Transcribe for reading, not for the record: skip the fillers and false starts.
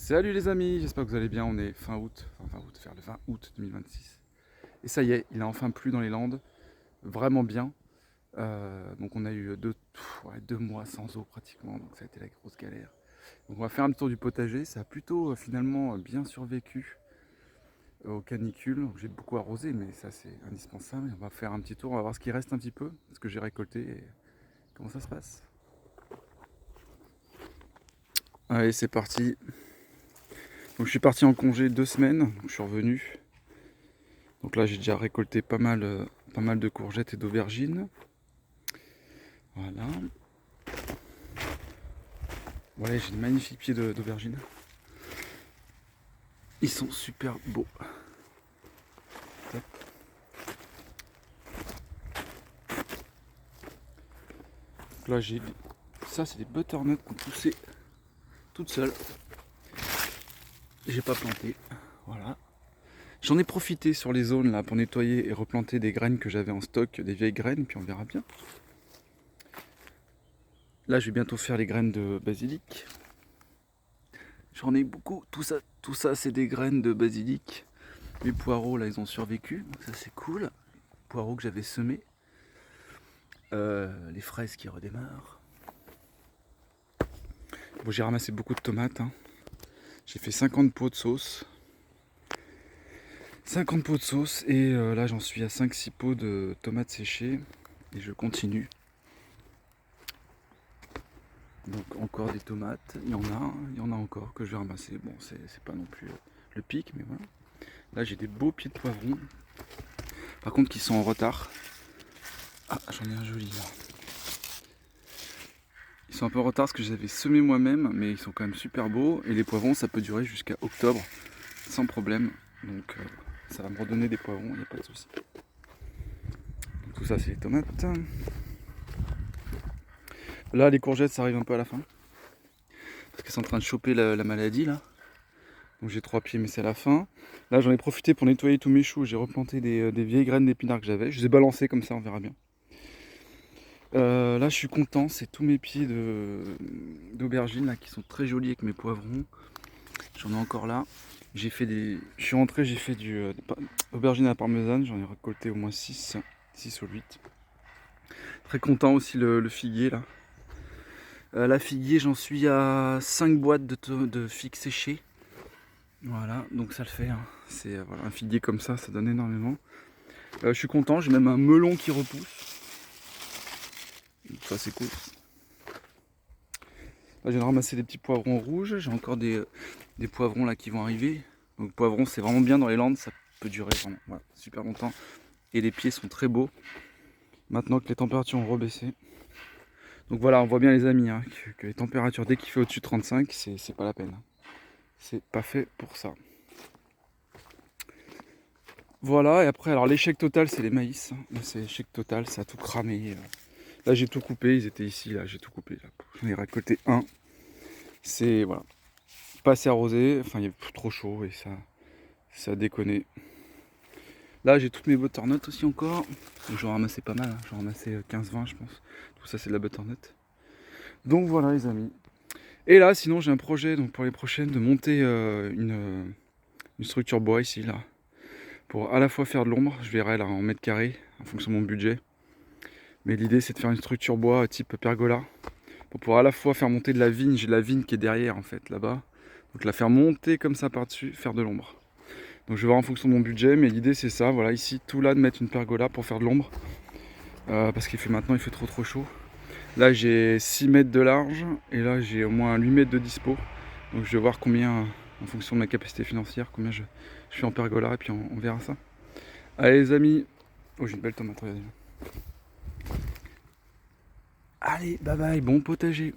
Salut les amis, j'espère que vous allez bien, on est fin août, vers le 20 août 2026. Et ça y est, il a enfin plu dans les Landes, vraiment bien. Donc on a eu deux mois sans eau pratiquement, donc ça a été la grosse galère. Donc on va faire un tour du potager, ça a plutôt finalement bien survécu aux canicules. Donc, j'ai beaucoup arrosé, mais ça c'est indispensable. Et on va faire un petit tour, on va voir ce qui reste un petit peu, ce que j'ai récolté et comment ça se passe. Allez, c'est parti. Donc je suis parti en congé 2 semaines, donc je suis revenu. Donc là j'ai déjà récolté pas mal de courgettes et d'aubergines. Voilà. Voilà, j'ai de magnifiques pieds d'aubergines. Ils sont super beaux. Top. Donc là j'ai ça, c'est des butternuts qui ont poussé toutes seules. J'ai pas planté. Voilà. J'en ai profité sur les zones là pour nettoyer et replanter des graines que j'avais en stock, des vieilles graines, puis on verra bien. Là je vais bientôt faire les graines de basilic. J'en ai beaucoup, tout ça c'est des graines de basilic. Mes poireaux là ils ont survécu, donc ça c'est cool. Poireaux que j'avais semés. Les fraises qui redémarrent. Bon, j'ai ramassé beaucoup de tomates. J'ai fait 50 pots de sauce. 50 pots de sauce et là j'en suis à 5-6 pots de tomates séchées. Et je continue. Donc encore des tomates. Il y en a encore que je vais ramasser. Bon, c'est pas non plus le pic, mais voilà. Là j'ai des beaux pieds de poivrons. Par contre qui sont en retard. Ah, j'en ai un joli là. Ils sont un peu en retard parce que je les avais semés moi-même, mais ils sont quand même super beaux. Et les poivrons, ça peut durer jusqu'à octobre, sans problème. Donc ça va me redonner des poivrons, il n'y a pas de souci. Donc, tout ça, c'est les tomates. Là, les courgettes, ça arrive un peu à la fin. Parce qu'elles sont en train de choper la maladie, là. Donc j'ai 3 pieds, mais c'est à la fin. Là, j'en ai profité pour nettoyer tous mes choux. J'ai replanté des vieilles graines d'épinards que j'avais. Je les ai balancées comme ça, on verra bien. Là je suis content, c'est tous mes pieds d'aubergines là qui sont très jolis avec mes poivrons. J'en ai encore là. Je suis rentré, j'ai fait du aubergine à la parmesane, j'en ai récolté au moins 6 ou 8. Très content aussi le figuier là. La figuier, j'en suis à 5 boîtes de figues séchées. Voilà, donc ça le fait. C'est voilà, un figuier comme ça donne énormément. Je suis content, j'ai même un melon qui repousse. Donc ça c'est cool. Là, je viens de ramasser des petits poivrons rouges. J'ai encore des poivrons là qui vont arriver. Donc poivrons, c'est vraiment bien dans les Landes. Ça peut durer vraiment super longtemps. Et les pieds sont très beaux. Maintenant que les températures ont rebaissé. Donc voilà, on voit bien les amis, que les températures, dès qu'il fait au-dessus de 35, c'est pas la peine. C'est pas fait pour ça. Voilà, et après, alors l'échec total, c'est les maïs. Là, c'est l'échec total, ça a tout cramé. Là, j'ai tout coupé, ils étaient ici, là, j'ai tout coupé. J'en ai récolté un. C'est, voilà, pas assez arrosé, enfin, il y avait trop chaud et ça a déconné. Là, j'ai toutes mes butternuts aussi encore. J'en ai ramassé pas mal, j'en ai ramassé 15-20, je pense. Tout ça, c'est de la butternut. Donc voilà, les amis. Et là, sinon, j'ai un projet donc, pour les prochaines de monter une structure bois ici, là. Pour à la fois faire de l'ombre, je verrai là en mètres carrés, en fonction de mon budget. Mais l'idée, c'est de faire une structure bois type pergola. Pour pouvoir à la fois faire monter de la vigne, j'ai de la vigne qui est derrière en fait, là-bas. Donc la faire monter comme ça par-dessus, faire de l'ombre. Donc je vais voir en fonction de mon budget, mais l'idée c'est ça, voilà, ici, tout là, de mettre une pergola pour faire de l'ombre. Parce qu'il fait maintenant, il fait trop chaud. Là j'ai 6 mètres de large, et là j'ai au moins 8 mètres de dispo. Donc je vais voir combien, en fonction de ma capacité financière, combien je fais en pergola, et puis on verra ça. Allez les amis, oh j'ai une belle tomate, regardez. Allez, bye bye, bon potager.